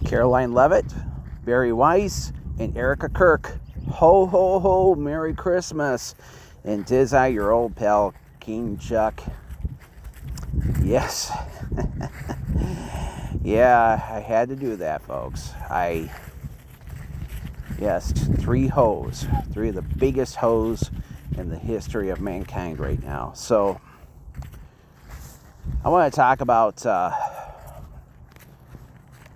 Caroline Levitt, Barry Weiss, and Erica Kirk. Ho, ho, ho, Merry Christmas. And 'tis I, your old pal, King Chuck. Yes. Yeah, I had to do that, folks. Yes, three hoes. Three of the biggest hoes in the history of mankind right now. So, I want to talk about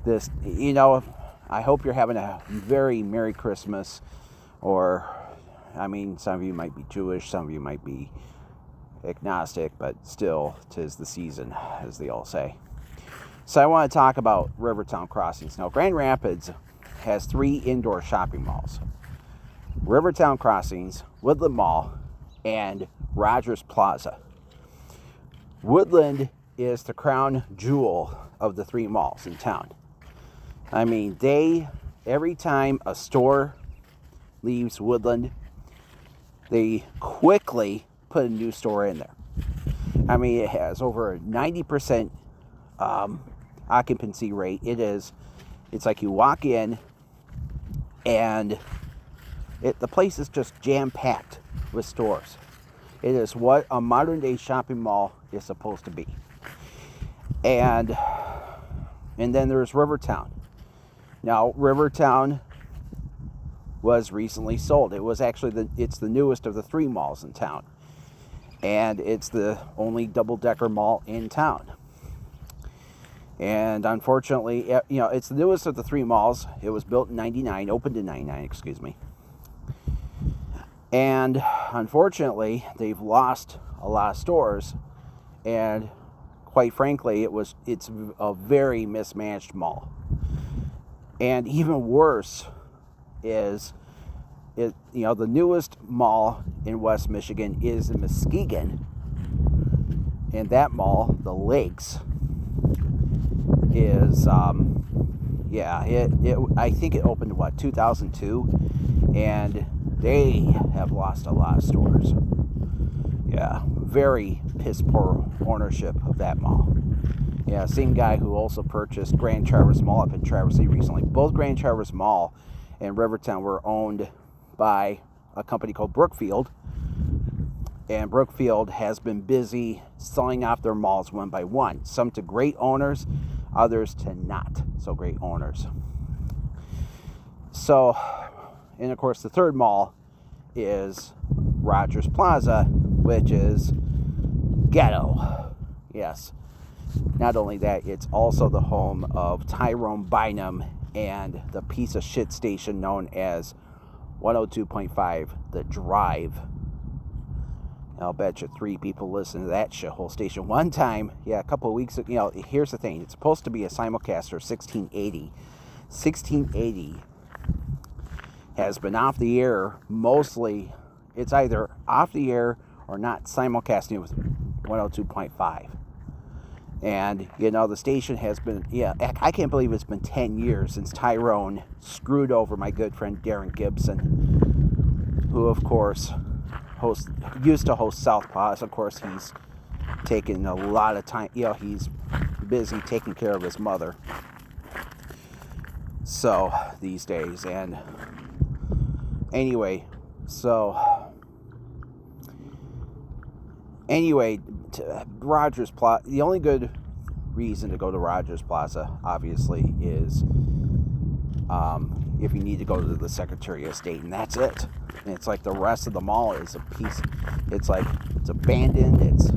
this. You know, I hope you're having a very Merry Christmas. Or, I mean, some of you might be Jewish, some of you might be agnostic, but still, 'tis the season, as they all say. So I want to talk about Rivertown Crossings. Now, Grand Rapids has 3 indoor shopping malls. Rivertown Crossings, Woodland Mall, and Rogers Plaza. Woodland is the crown jewel of the 3 malls in town. I mean, every time a store leaves Woodland, they quickly put a new store in there. I mean, it has over a 90% occupancy rate. It's like you walk in and the place is just jam-packed with stores. It is what a modern-day shopping mall is supposed to be. And then there's Rivertown. Now, Rivertown was recently sold. It's the newest of the 3 malls in town. And it's the only double-decker mall in town. And unfortunately, you know, it's the newest of the 3 malls. It was built in 99, opened in 99, excuse me. And unfortunately, they've lost a lot of stores. And quite frankly, it's a very mismanaged mall. And even worse is, the newest mall in West Michigan is in Muskegon. And that mall, the Lakes, is, I think it opened, 2002? And they have lost a lot of stores. Yeah, very piss poor ownership of that mall. Yeah, same guy who also purchased Grand Traverse Mall up in Traverse City recently. Both Grand Traverse Mall and Rivertown were owned by a company called Brookfield. And Brookfield has been busy selling off their malls one by one. Some to great owners, others to not so great owners. So, and of course the third mall is Rogers Plaza, which is ghetto. Yes. Not only that, it's also the home of Tyrone Bynum and the piece of shit station known as 102.5 The Drive. I'll bet you 3 people listen to that shithole station one time. Yeah, a couple of weeks ago. Here's the thing. It's supposed to be a simulcaster 1680. 1680 has been off the air mostly. It's either off the air or not simulcasting with 102.5. And, the station has been, I can't believe it's been 10 years since Tyrone screwed over my good friend Darren Gibson, who, of course, used to host Southpaw. Of course, he's taken a lot of time. He's busy taking care of his mother. So, these days. And, anyway, Rogers Plaza, the only good reason to go to Rogers Plaza, obviously, is if you need to go to the Secretary of State, and that's it. And it's like the rest of the mall is a piece. It's like, it's abandoned, it's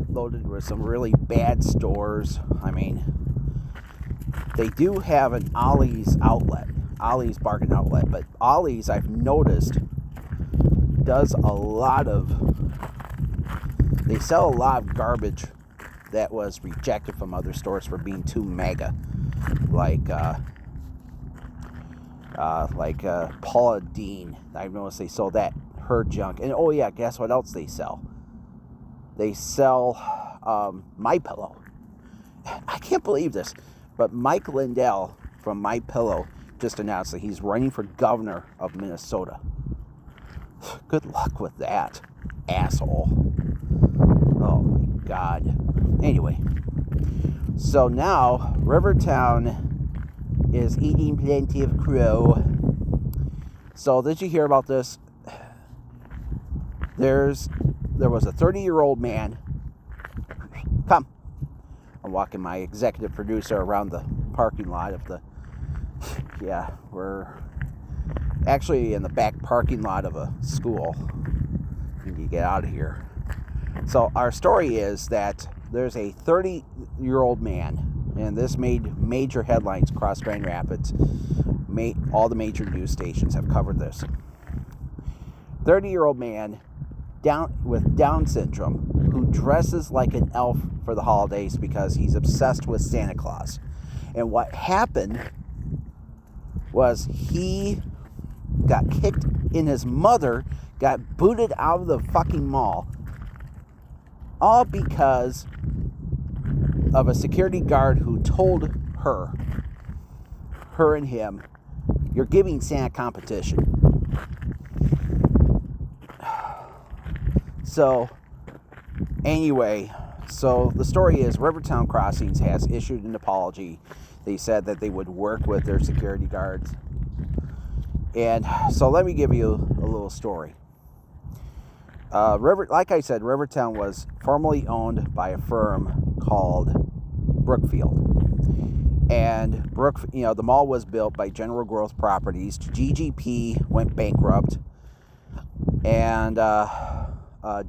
loaded with some really bad stores. I mean, they do have an Ollie's outlet, Ollie's bargain outlet, but Ollie's, I've noticed, they sell a lot of garbage that was rejected from other stores for being too mega. Like Paula Deen. I've noticed they sold her junk. And oh yeah, guess what else they sell? They sell MyPillow. I can't believe this, but Mike Lindell from MyPillow just announced that he's running for governor of Minnesota. Good luck with that, asshole. Oh my God. Anyway, so now Rivertown is eating plenty of crow. So did you hear about this? There was a 30-year-old man. Come. I'm walking my executive producer around the parking lot of the... Yeah, we're actually in the back parking lot of a school. We need to get out of here. So our story is that there's a 30-year-old man, and this made major headlines across Grand Rapids. All the major news stations have covered this. 30-year-old man with Down syndrome who dresses like an elf for the holidays because he's obsessed with Santa Claus. And what happened was he got kicked and his mother got booted out of the fucking mall, all because of a security guard who told her and him, "You're giving Santa competition." So anyway, so the story is Rivertown Crossings has issued an apology. They said that they would work with their security guards. And so let me give you a little story. Like I said, Rivertown was formerly owned by a firm called Brookfield. And the mall was built by General Growth Properties. GGP went bankrupt. And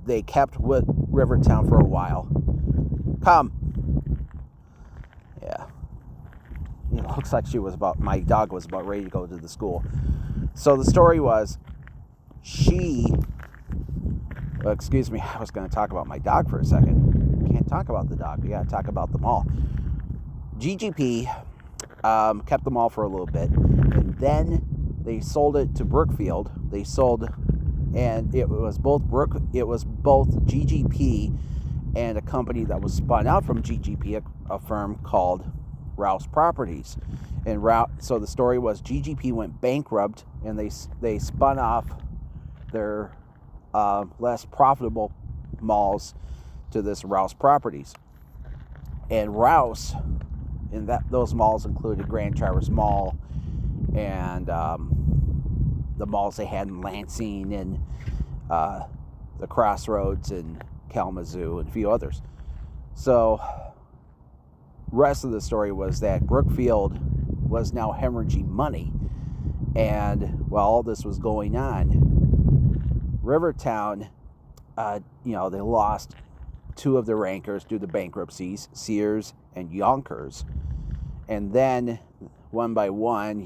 they kept with Rivertown for a while. Come. Yeah. It looks like my dog was about ready to go to the school. So the story was, excuse me, I was going to talk about my dog for a second. Can't talk about the dog. We got to talk about the mall. GGP kept the mall for a little bit, and then they sold it to Brookfield. And it was both GGP and a company that was spun out from GGP, a firm called Rouse Properties. And so the story was GGP went bankrupt, and they spun off their less profitable malls to this Rouse Properties. And Rouse, and those malls included Grand Traverse Mall and the malls they had in Lansing and the Crossroads and Kalamazoo and a few others. So rest of the story was that Brookfield was now hemorrhaging money, and while all this was going on, Rivertown, they lost two of their anchors due to bankruptcies, Sears and Yonkers, and then one by one,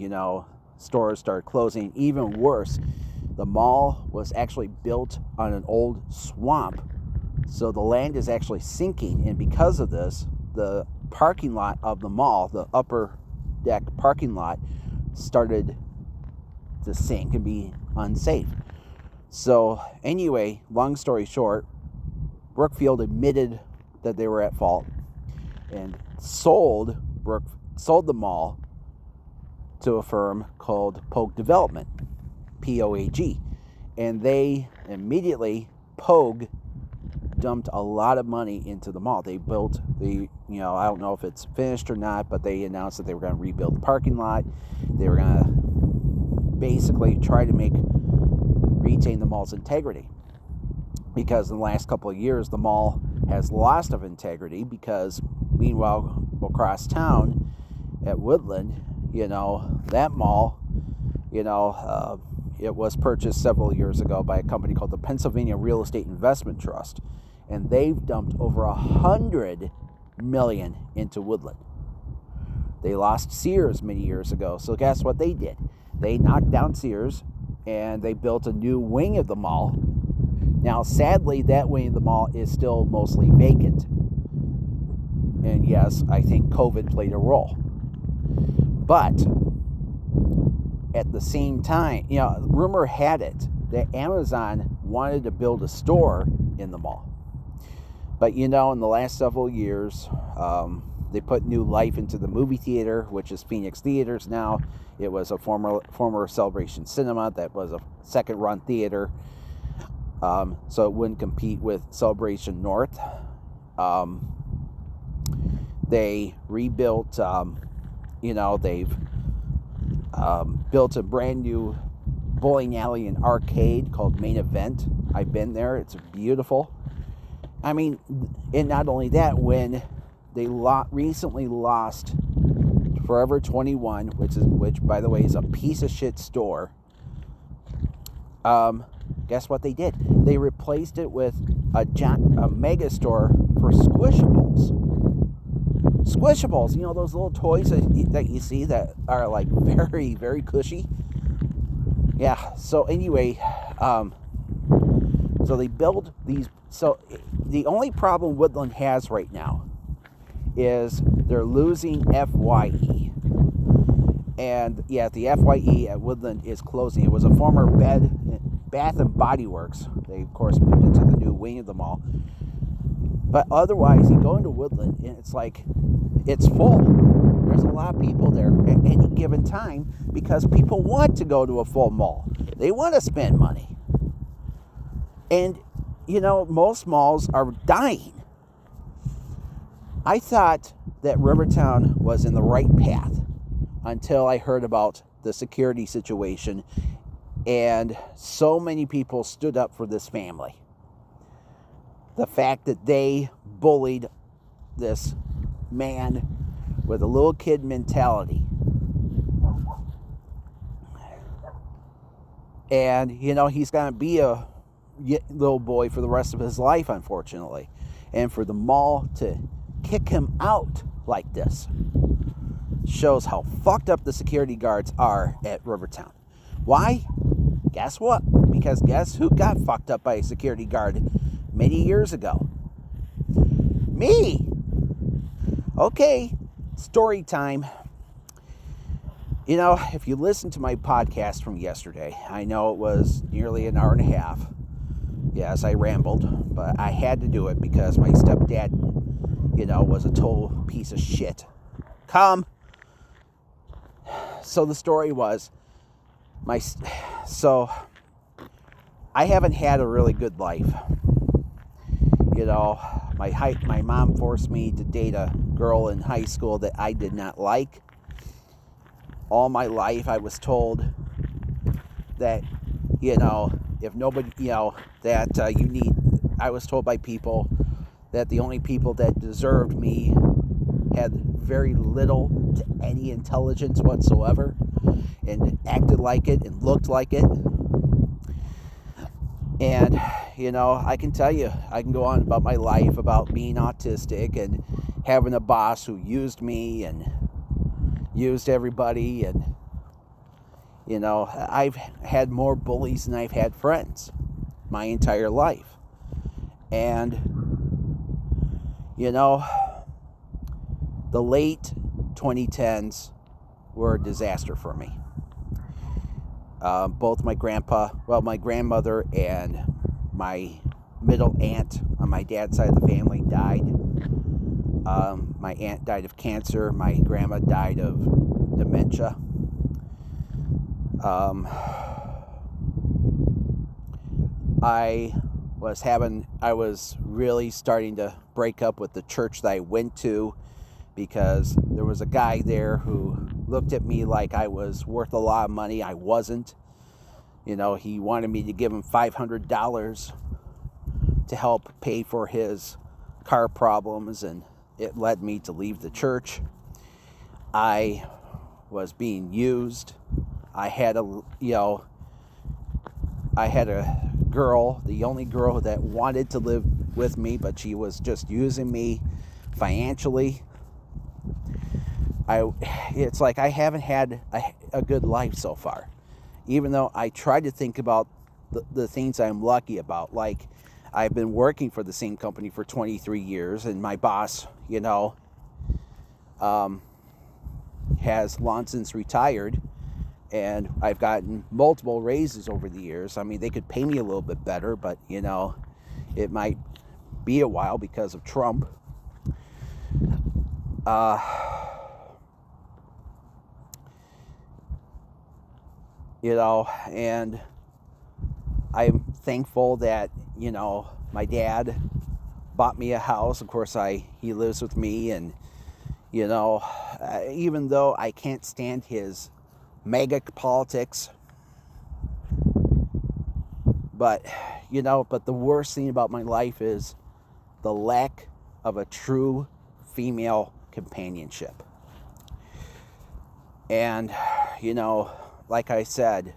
stores started closing. Even worse, the mall was actually built on an old swamp, so the land is actually sinking, and because of this, the parking lot of the mall, the upper deck parking lot, started to sink and be unsafe. So anyway, long story short, Brookfield admitted that they were at fault and sold the mall to a firm called Pogue Development, P-O-A-G. And they immediately, Pogue dumped a lot of money into the mall. They built I don't know if it's finished or not, but they announced that they were going to rebuild the parking lot. They were going to basically try to retain the mall's integrity. Because in the last couple of years, the mall has lost of integrity, because meanwhile, across town at Woodland, that mall, it was purchased several years ago by a company called the Pennsylvania Real Estate Investment Trust, and they've dumped over $100 million into Woodland. They lost Sears many years ago, so guess what they did? They knocked down Sears, and they built a new wing of the mall. Now, sadly, that wing of the mall is still mostly vacant. And yes, I think COVID played a role. But at the same time, rumor had it that Amazon wanted to build a store in the mall. But in the last several years, they put new life into the movie theater, which is Phoenix Theaters now. It was a former Celebration Cinema that was a second-run theater. So it wouldn't compete with Celebration North. They rebuilt, they've built a brand new bowling alley and arcade called Main Event. I've been there. It's beautiful. I mean, and not only that, when they recently lost Forever 21, which by the way is a piece of shit store. Guess what they did? They replaced it with a mega store for Squishables. Squishables, you know, those little toys that you see that are like very, very cushy. Yeah, so anyway, so they build these. So the only problem Woodland has right now is they're losing FYE. And yeah, the FYE at Woodland is closing. It was a former Bath and Body Works. They, of course, moved into the new wing of the mall. But otherwise, you go into Woodland, and it's like, it's full. There's a lot of people there at any given time because people want to go to a full mall. They want to spend money. And, you know, most malls are dying. I thought that Rivertown was in the right path until I heard about the security situation, and so many people stood up for this family. The fact that they bullied this man with a little kid mentality. And, you know, he's going to be a little boy for the rest of his life, unfortunately. And for the mall to kick him out like this shows how fucked up the security guards are at Rivertown. Why? Guess what? Because guess who got fucked up by a security guard many years ago? Me! Okay, story time. You know, if you listen to my podcast from yesterday, I know it was nearly an hour and a half. Yes, I rambled, but I had to do it because my stepdad, you know, was a total piece of shit. So the story was, so I haven't had a really good life. You know, my mom forced me to date a girl in high school that I did not like. All my life I was told that, you know, if nobody, you know, that I was told by people that the only people that deserved me had very little to any intelligence whatsoever and acted like it and looked like it. And, you know, I can tell you, I can go on about my life, about being autistic and having a boss who used me and used everybody. And, you know, I've had more bullies than I've had friends my entire life. And, you know, the late 2010s were a disaster for me. Both my grandmother and my middle aunt on my dad's side of the family died. My aunt died of cancer. My grandma died of dementia. I was really starting to break up with the church that I went to because there was a guy there who looked at me like I was worth a lot of money. I wasn't. You know, he wanted me to give him $500 to help pay for his car problems, and it led me to leave the church. I was being used. I had a girl, the only girl that wanted to live with me, but she was just using me financially. It's like I haven't had a good life so far, even though I try to think about the things I'm lucky about. Like, I've been working for the same company for 23 years, and my boss, you know, has long since retired, and I've gotten multiple raises over the years. I mean, they could pay me a little bit better, but, you know, it might be a while because of Trump. You know, and I'm thankful that, you know, my dad bought me a house. Of course, he lives with me, and, you know, even though I can't stand his mega politics. But, but the worst thing about my life is the lack of a true female companionship. And, like I said,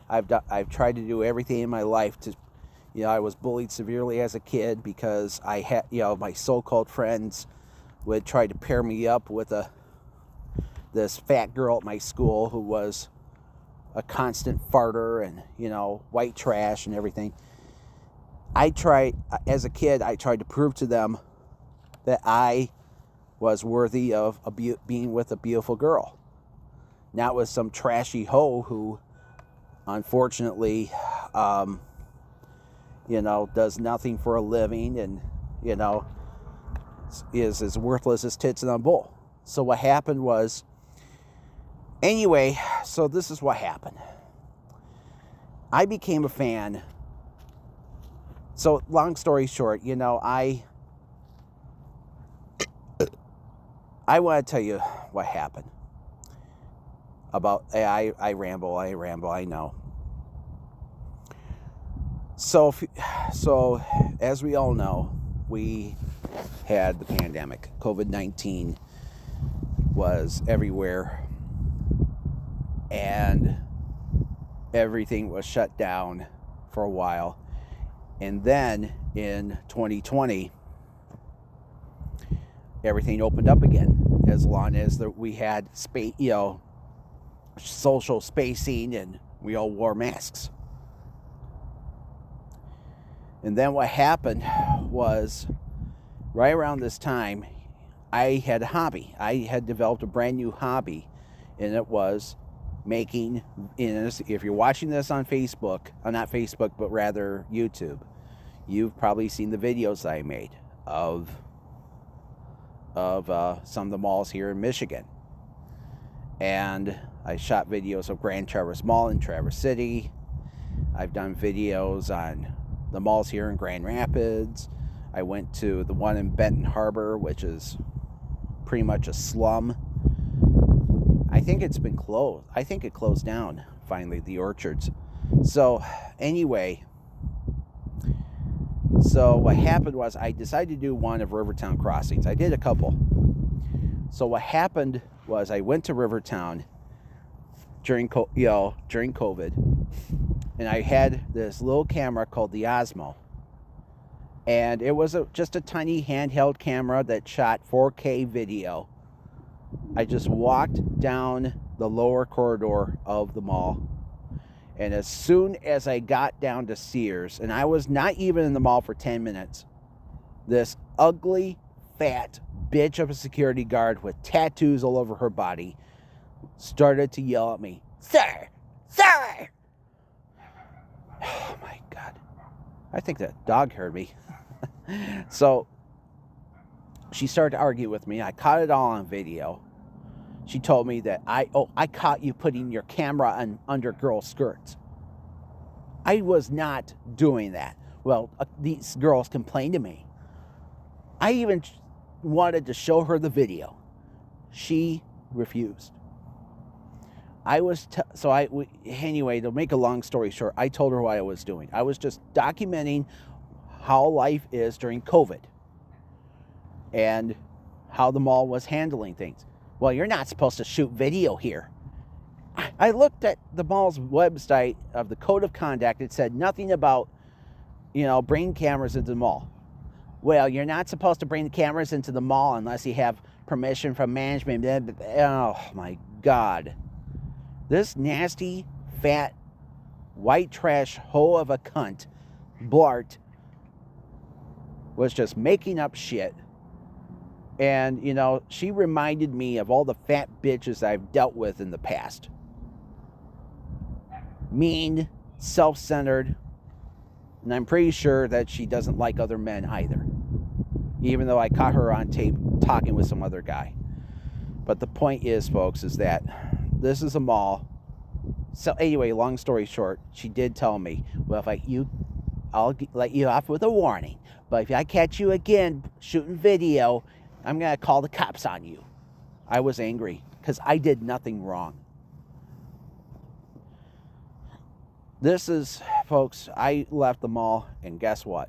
I've tried to do everything in my life to, I was bullied severely as a kid because I had, my so-called friends would try to pair me up with this fat girl at my school who was a constant farter and, white trash and everything. As a kid, I tried to prove to them that I was worthy of being with a beautiful girl. Not with some trashy hoe who, unfortunately, does nothing for a living and, is as worthless as tits in a bowl. So what happened was, anyway, so this is what happened. I became a fan. So long story short, I want to tell you what happened. I ramble, I know. So as we all know, we had the pandemic. COVID-19 was everywhere, and everything was shut down for a while. And then in 2020, everything opened up again, as long as we had space, social spacing, and we all wore masks. And then what happened was, right around this time, I had a hobby. I had developed a brand new hobby, and it was making, if you're watching this on Facebook, not Facebook, but rather YouTube, you've probably seen the videos I made of some of the malls here in Michigan. And I shot videos of Grand Traverse Mall in Traverse City. I've done videos on the malls here in Grand Rapids. I went to the one in Benton Harbor, which is pretty much a slum. I think it's been closed. I think it closed down, finally, the Orchards. So, anyway, so what happened was I decided to do one of Rivertown Crossings. I did a couple. So what happened was I went to Rivertown during COVID, and I had this little camera called the Osmo. And it was just a tiny handheld camera that shot 4K video. I just walked down the lower corridor of the mall. And as soon as I got down to Sears, and I was not even in the mall for 10 minutes, this ugly, fat bitch of a security guard with tattoos all over her body started to yell at me, "Sir! Sir!" Oh my God. I think that dog heard me. So she started to argue with me. I caught it all on video. She told me that I caught you putting your camera under girls' skirts. I was not doing that. Well, these girls complained to me. I even wanted to show her the video. She refused. Anyway, to make a long story short, I told her what I was doing. I was just documenting how life is during COVID and how the mall was handling things. Well, you're not supposed to shoot video here. I looked at the mall's website of the code of conduct. It said nothing about, bringing cameras into the mall. Well, you're not supposed to bring the cameras into the mall unless you have permission from management. Oh my God. This nasty, fat, white trash hoe of a cunt, Blart, was just making up shit. And, she reminded me of all the fat bitches I've dealt with in the past. Mean, self-centered, and I'm pretty sure that she doesn't like other men either. Even though I caught her on tape talking with some other guy. But the point is, folks, is that this is a mall. So anyway, long story short, she did tell me, well, I'll let you off with a warning. But if I catch you again shooting video, I'm going to call the cops on you. I was angry because I did nothing wrong. This is, folks, I left the mall, and guess what?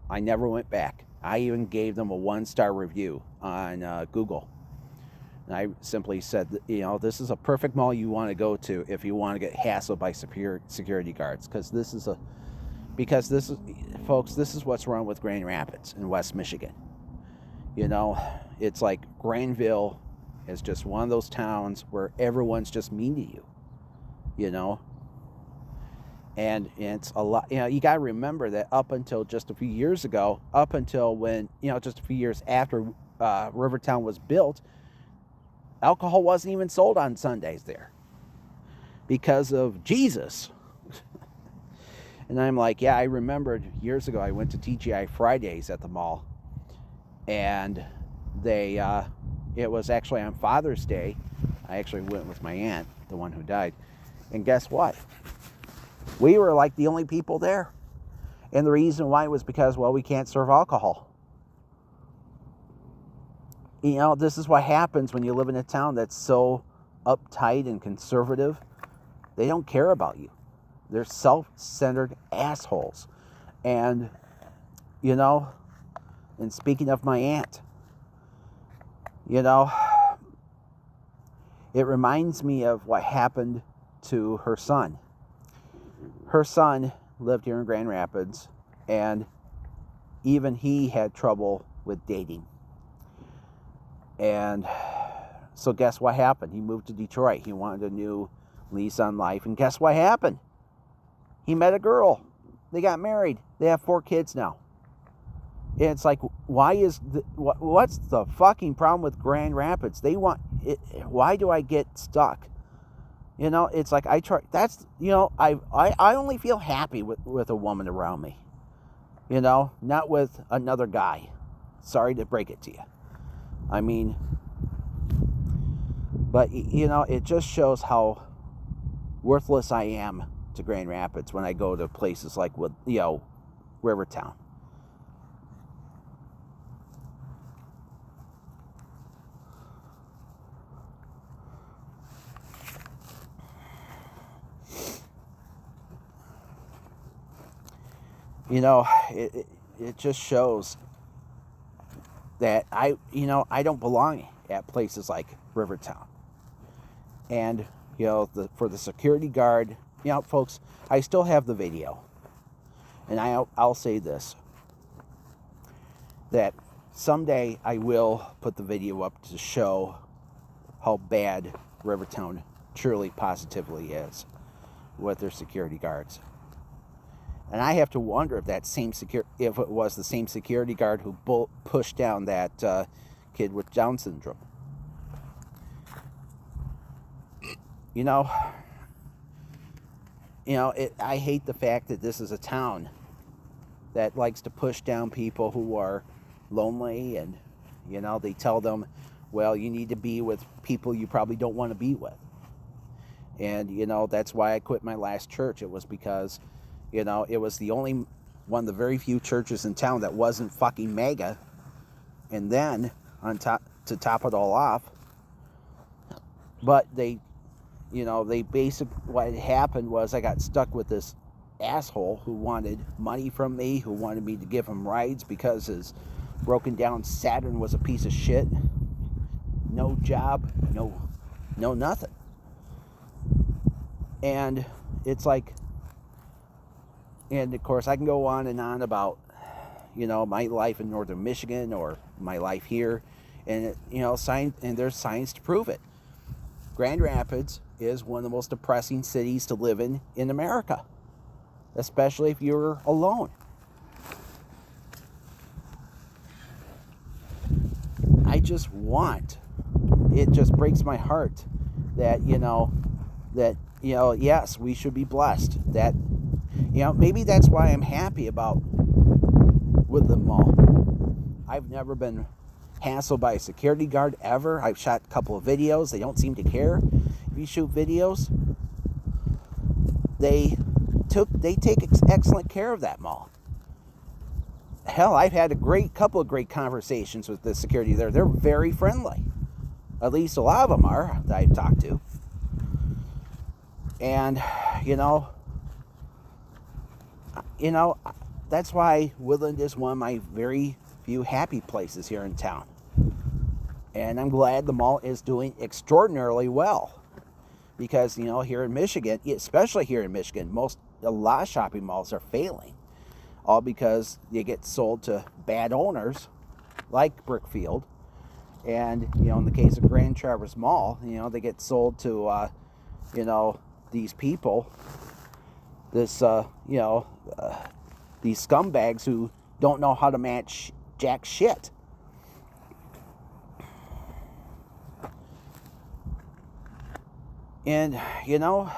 I never went back. I even gave them a 1-star review on Google. And I simply said, this is a perfect mall you want to go to if you want to get hassled by security guards. Because this is, folks, this is what's wrong with Grand Rapids in West Michigan. It's like Granville is just one of those towns where everyone's just mean to you, And it's a lot, you got to remember that up until just a few years ago, up until when, just a few years after Rivertown was built, alcohol wasn't even sold on Sundays there because of Jesus. And I'm like, yeah, I remembered years ago I went to TGI Fridays at the mall, and it was actually on Father's Day. I actually went with my aunt, the one who died, and guess what? We were like the only people there. And the reason why was because, well, we can't serve alcohol. This is what happens when you live in a town that's so uptight and conservative. They don't care about you. They're self-centered assholes. And, and speaking of my aunt, it reminds me of what happened to her son. Her son lived here in Grand Rapids, and even he had trouble with dating. And so guess what happened? He moved to Detroit. He wanted a new lease on life. And guess what happened? He met a girl. They got married. They have 4 kids now. And it's like, what's the fucking problem with Grand Rapids? Why do I get stuck? It's like I try. That's, I only feel happy with a woman around me. Not with another guy. Sorry to break it to you. I mean, but it just shows how worthless I am to Grand Rapids when I go to places like Rivertown. It just shows that I don't belong at places like Rivertown. And, for the security guard, folks, I still have the video. And I'll say this, that someday I will put the video up to show how bad Rivertown truly, positively is with their security guards. And I have to wonder if if it was the same security guard who pushed down that kid with Down syndrome. I hate the fact that this is a town that likes to push down people who are lonely, and they tell them, well, you need to be with people you probably don't want to be with. And that's why I quit my last church. It was because it was the only one of the very few churches in town that wasn't fucking mega. And then, to top it all off, but what happened was I got stuck with this asshole who wanted money from me, who wanted me to give him rides because his broken down Saturn was a piece of shit. No job, no nothing. And it's like, and of course I can go on and on about, my life in northern Michigan or my life here, and there's science to prove it. Grand Rapids is one of the most depressing cities to live in America, especially if you're alone. It just breaks my heart that, yes, we should be blessed. That, maybe that's why I'm happy about Woodland Mall. I've never been hassled by a security guard ever. I've shot a couple of videos. They don't seem to care. If you shoot videos, they take excellent care of that mall. Hell, I've had a couple of great conversations with the security there. They're very friendly. At least a lot of them are that I've talked to. And, you know, that's why Woodland is one of my very few happy places here in town. And I'm glad the mall is doing extraordinarily well. Because, you know, here in Michigan, especially here in Michigan, a lot of shopping malls are failing. All because they get sold to bad owners, like Brickfield. And, you know, in the case of Grand Traverse Mall, you know, they get sold to, you know, these people, these scumbags who don't know how to match jack shit. And, you know,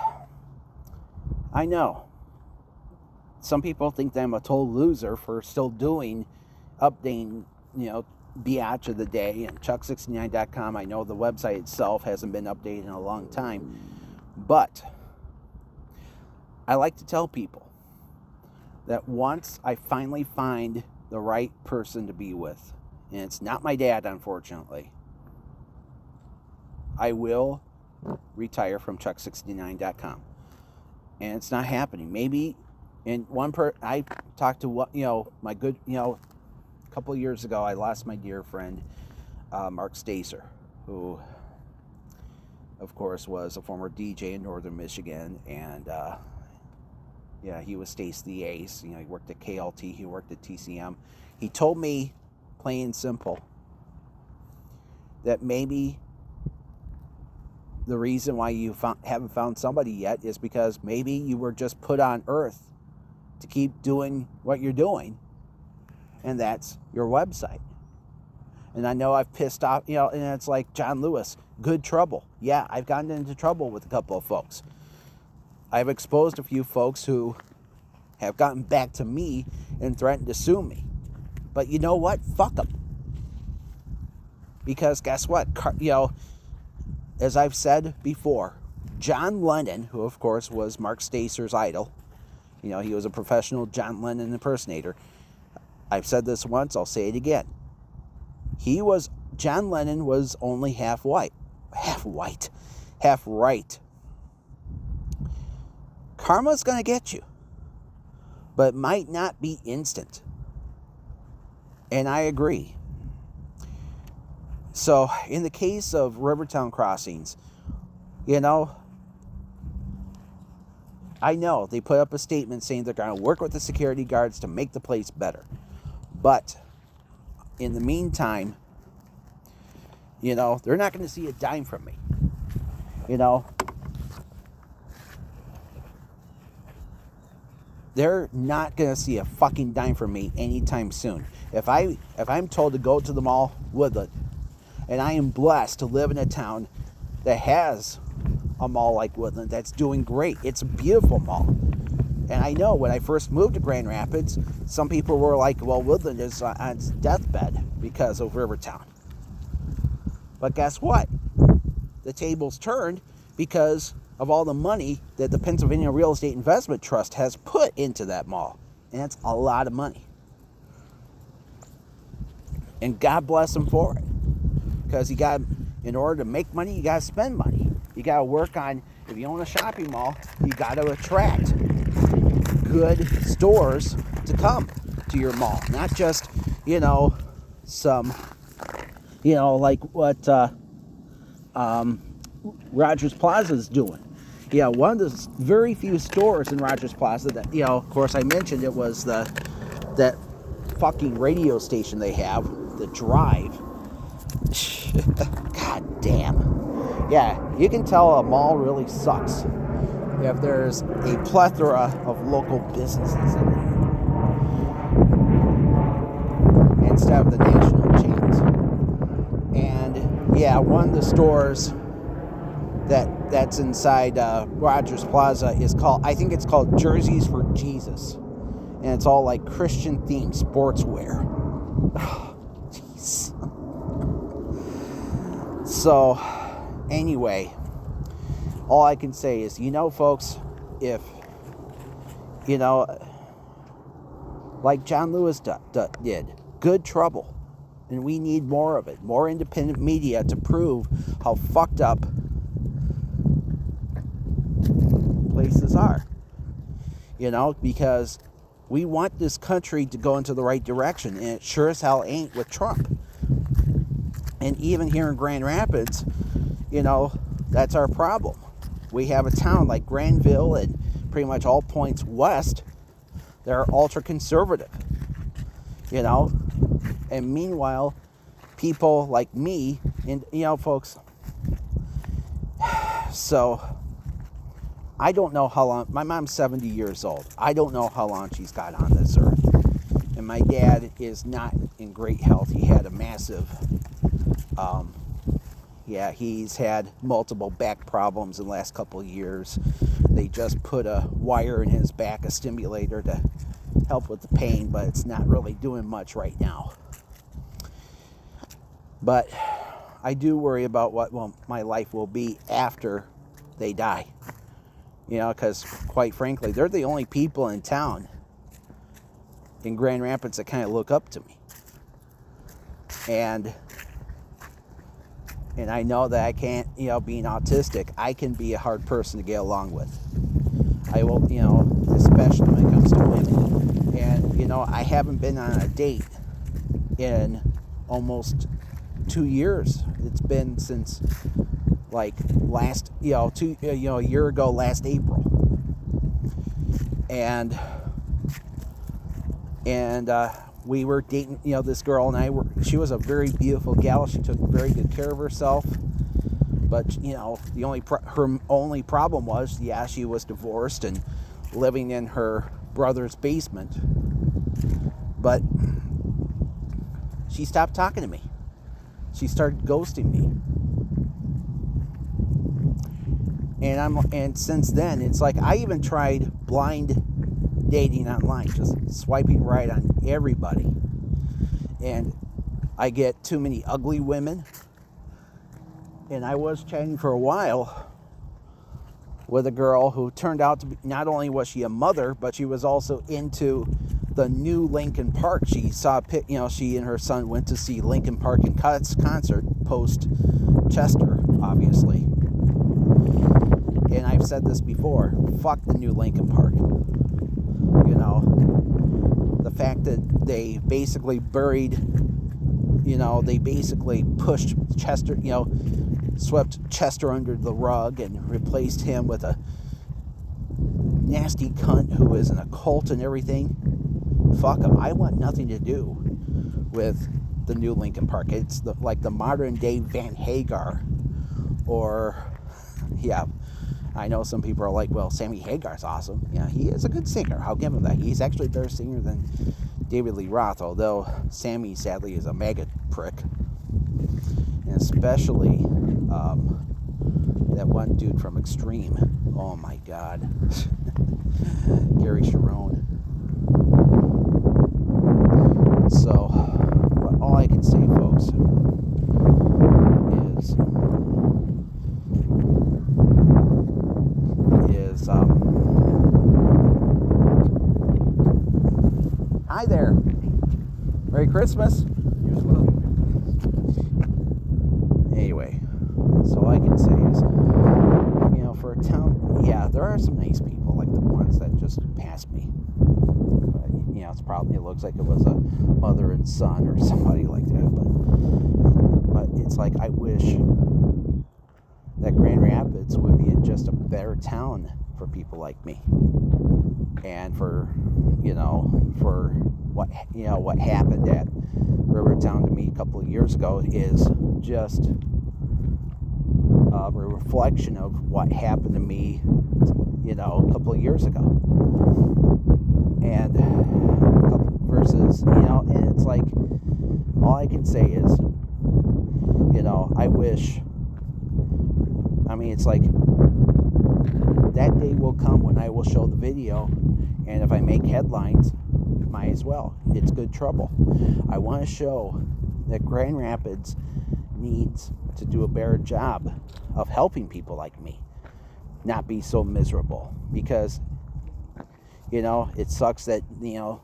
I know some people think that I'm a total loser for still updating, you know, Bee-otch of the day and chuck69.com. I know the website itself hasn't been updated in a long time, but I like to tell people that once I finally find the right person to be with, and it's not my dad, unfortunately, I will retire from chuck69.com. And it's not happening. Maybe I talked to, you know, my good, you know, a couple of years ago, I lost my dear friend, Mark Stacer, who, of course, was a former DJ in northern Michigan. And, yeah, he was Stace the Ace. You know, he worked at KLT, he worked at TCM. He told me, plain and simple, that maybe the reason why you haven't found somebody yet is because maybe you were just put on earth to keep doing what you're doing, and that's your website. And I know I've pissed off, you know, and it's like John Lewis, good trouble. Yeah, I've gotten into trouble with a couple of folks. I've exposed a few folks who have gotten back to me and threatened to sue me. But you know what? Fuck them. Because guess what? You know, as I've said before, John Lennon, who of course was Mark Stacer's idol, you know, he was a professional John Lennon impersonator. I've said this once, I'll say it again. John Lennon was only half right. Karma's gonna get you, but it might not be instant. And I agree. So, in the case of Rivertown Crossings, you know, I know they put up a statement saying they're going to work with the security guards to make the place better. But, in the meantime, you know, they're not going to see a dime from me. You know, they're not going to see a fucking dime from me anytime soon. If I'm told to go to the mall, Woodland, and I am blessed to live in a town that has a mall like Woodland that's doing great. It's a beautiful mall. And I know when I first moved to Grand Rapids, some people were like, well, Woodland is on its deathbed because of Rivertown. But guess what? The tables turned because of all the money that the Pennsylvania Real Estate Investment Trust has put into that mall. And it's a lot of money. And God bless them for it. Because in order to make money, you got to spend money. You got to work on, if you own a shopping mall, you got to attract good stores to come to your mall. Not just, you know, some, you know, like what Rogers Plaza is doing. Yeah, one of the very few stores in Rogers Plaza that, you know, of course I mentioned it was that fucking radio station they have, The Drive. God damn. Yeah, you can tell a mall really sucks if there's a plethora of local businesses in there instead of the national chains. And yeah, one of the stores that's inside Rogers Plaza is called, I think it's called Jerseys for Jesus. And it's all like Christian themed sportswear. Jeez. So, anyway, all I can say is, you know, folks, if, you know, like John Lewis did, good trouble. And we need more of it. More independent media to prove how fucked up places are. You know, because We want this country to go into the right direction, and it sure as hell ain't with Trump. And even here in Grand Rapids, you know, that's our problem. We have a town like Granville and pretty much all points west that are ultra-conservative, you know. And meanwhile, people like me, and, you know, folks, so I don't know how long, my mom's 70 years old. I don't know how long she's got on this earth. And my dad is not in great health. He had a massive, he's had multiple back problems in the last couple of years. They just put a wire in his back, a stimulator to help with the pain, but it's not really doing much right now. But I do worry about what my life will be after they die. You know, because quite frankly, they're the only people in town in Grand Rapids that kind of look up to me. And I know that I can't, you know, being autistic, I can be a hard person to get along with. I will, you know, especially when it comes to women. And, you know, I haven't been on a date in almost 2 years. It's been since like last, a year ago, last April. And we were dating, you know, this girl and I were, she was a very beautiful gal. She took very good care of herself. But, you know, her only problem was, she was divorced and living in her brother's basement. But she stopped talking to me. She started ghosting me. And since then, it's like I even tried blind dating online, just swiping right on everybody. And I get too many ugly women. And I was chatting for a while with a girl who turned out to be, not only was she a mother, but she was also into the new Linkin Park. She saw, you know, she and her son went to see Linkin Park in concert post Chester, obviously. And I've said this before, fuck the new Linkin Park. You know, the fact that they basically buried, you know, they basically pushed Chester, you know, swept Chester under the rug and replaced him with a nasty cunt who is in a cult and everything. Fuck him. I want nothing to do with the new Linkin Park. It's like the modern day Van Hagar. Or, I know some people are like, well, Sammy Hagar's awesome. Yeah, he is a good singer. I'll give him that. He's actually a better singer than David Lee Roth, although Sammy, sadly, is a maggot prick. And especially that one dude from Extreme. Oh, my God. Gary Sharon. So, but all I can say, folks, is hi there. Merry Christmas. You as well. Anyway, so all I can say is, you know, for a town, there are some nice people, like the ones that just passed me. But, you know, it looks like it was a mother and son or somebody like that. But it's like, I wish that Grand Rapids would be just a better town for people like me. And for, you know, for what happened at Rivertown to me a couple of years ago is just a reflection of what happened to me, you know, a couple of years ago. And versus, you know, and it's like, all I can say is, you know, I wish, it's like, that day will come when I will show the video, and if I make headlines, might as well. It's good trouble. I want to show that Grand Rapids needs to do a better job of helping people like me not be so miserable, because, you know, it sucks that, you know,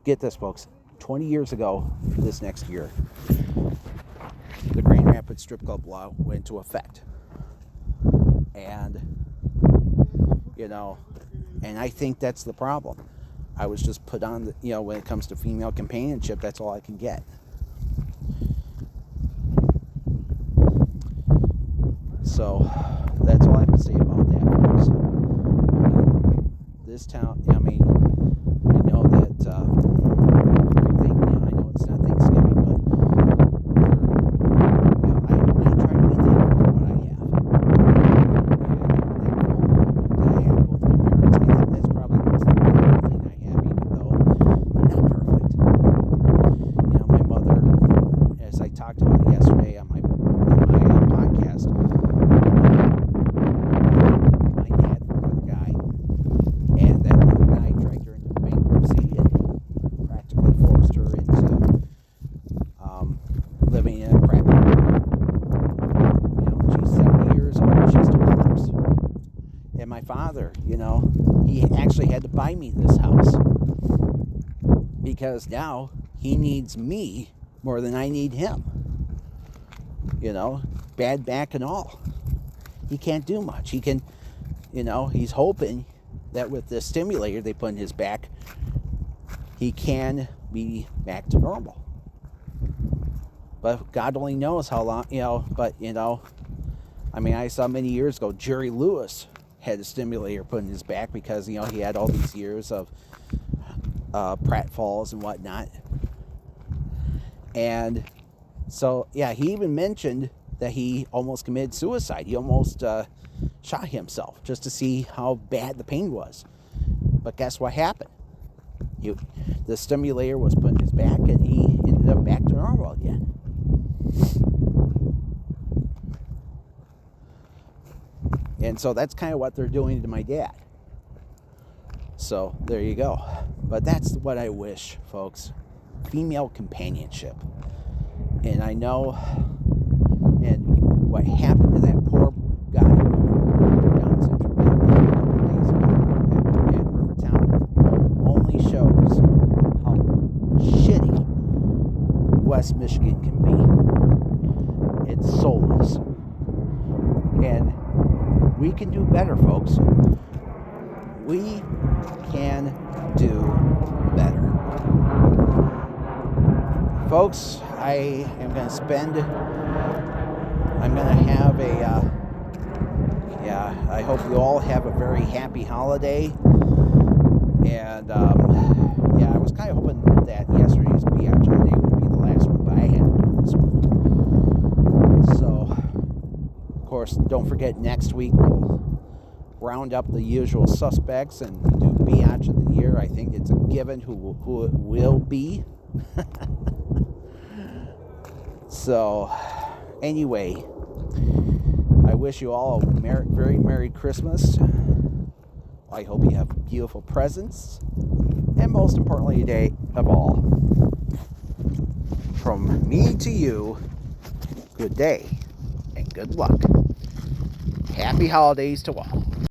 get this, folks, 20 years ago this next year, the Grand Rapids strip club law went into effect. And, you know, and I think that's the problem. I was just put on the, when it comes to female companionship, that's all I can get. So that's all I have to say about that, folks. I mean, this town, I know that everything, I know it's not Thanksgiving, but I try to be thankful for what I have. And I'm thankful that I have both my parents. I think that's probably the most important thing I have, even though they're not perfect. My mother, as I talked about yesterday on my podcast, my dad, another guy, and that other guy dragged her into bankruptcy and practically forced her into living in a crap. She's 70 years old, she still works. And my father, he actually had to buy me this house because now he needs me more than I need him. Bad back and all. He can't do much. He can, he's hoping that with the stimulator they put in his back, he can be back to normal. But God only knows how long, but, I saw many years ago, Jerry Lewis had a stimulator put in his back because, he had all these years of pratfalls and whatnot. And so, yeah, he even mentioned that he almost committed suicide. He almost shot himself just to see how bad the pain was. But guess what happened? The stimulator was put in his back and he ended up back to normal again. And so that's kind of what they're doing to my dad. So there you go. But that's what I wish, folks. Female companionship. And I know, and what happened to that poor guy down Central at Rivertown only shows how shitty West Michigan can be. It's soulless. And we can do better, folks. We can do better. Folks, I am going to have I hope you all have a very happy holiday. And, I was kind of hoping that yesterday's Bee-otch day would be the last one, but I had to do this one. So, of course, don't forget next week we'll round up the usual suspects and do Bee-otch of the year. I think it's a given who it will be. So, anyway, I wish you all a very Merry Christmas. I hope you have beautiful presents. And most importantly today of all, from me to you, good day and good luck. Happy holidays to all.